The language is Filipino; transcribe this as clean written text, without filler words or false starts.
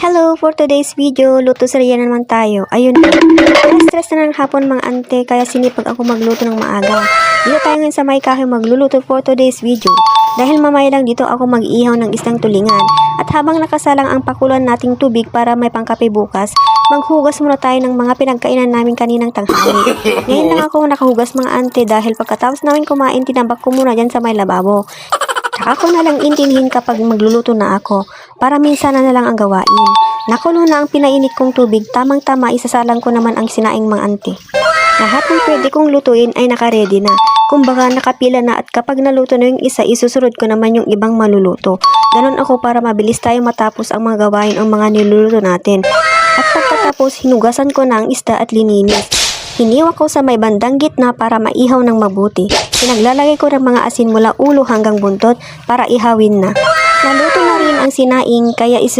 Hello! For today's video, luto Syria naman tayo. Ayun po. Stress na ng hapon mga ante, kaya sinipag ako magluto ng maaga. Dito tayo ngayon sa may kahoy magluluto for today's video. Dahil mamaya lang dito ako mag-ihaw ng isdang tulingan. At habang nakasalang ang pakuluan nating tubig para may pangkape bukas, maghugas muna tayo ng mga pinagkainan namin kaninang tanghali. Ngayon lang ako nakahugas mga ante dahil pagkatapos namin kumain, tinambak ko muna dyan sa may lababo. Tsaka ko na lang intindihin kapag magluluto na ako, para minsan na lang ang gawain. Nakulo na ang pinainit kong tubig, tamang-tama isasalang ko naman ang sinaing mga ante. Lahat ng pwede kong lutuin ay nakaredy na. Kumbaga nakapila na at kapag naluto na yung isa, isusunod ko naman yung ibang maluluto. Ganon ako para mabilis tayo matapos ang mga gawain ang mga niluluto natin. At pagkatapos, hinugasan ko na ang isda at lininis. Hiniwa ko sa may bandang gitna para maihaw ng mabuti. Pinaglalagay ko ng mga asin mula ulo hanggang buntot para ihawin na. Naluto na rin ang sinaing kaya